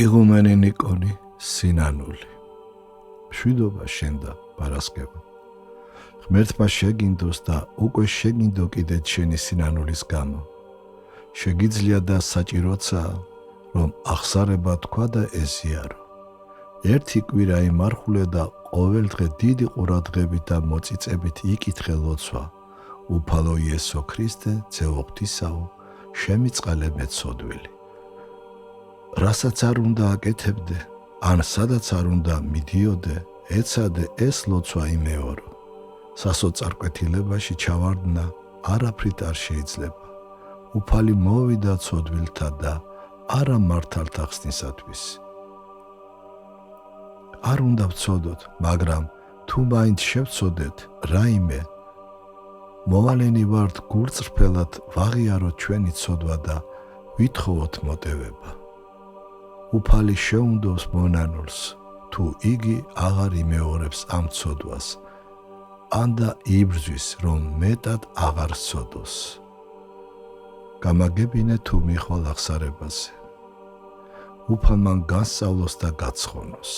იღუმენი ნიკონი სინანული მშვიდობა შენ და პარასკევა ღმერთმა შეგინდოს და უკვე შეგინდო კიდეც შენი სინანულის გამო შეგიძლია და საჭიროცა რომ აღსარება თქვა და ეზიარო ერთი კვირა იმარხულე და ყოველდღე დიდი ყურადღებით და მოწიწებით იკითხე ლოცვა უფალო იესო ქრისტე ძეოღვთისაო შემიწყალე მეცოდვილი რასაც არ უნდა აკეთებდე ან სადაც არ უნდა მიდიოდე ეცადე ეს ლოცვა იმეორო სასოწარკვეთილებაში ჩავარდნა არაფრით არ შეიძლება უფალი მოვიდა ცოდვილთა და არა მართალთა ხსნისათვის არ უნდა ვცოდოთ მაგრამ თუ მაინც შევცოდეთ რაიმე მოვალენი ვართ გულწრფელად ვაღიაროთ ჩვენი ცოდვა და ვითხოვოთ მოტევება უფალი შეუნდობს მონანულს თუ იგი აღარ იმეორებს ამ ცოდვას ან და იბრძვის რომ მეტად აღარ ცოდოს გამაგებინე თუ მიხვალ აღსარებაზე უფალ მან განსწავლოს და გაცხონოს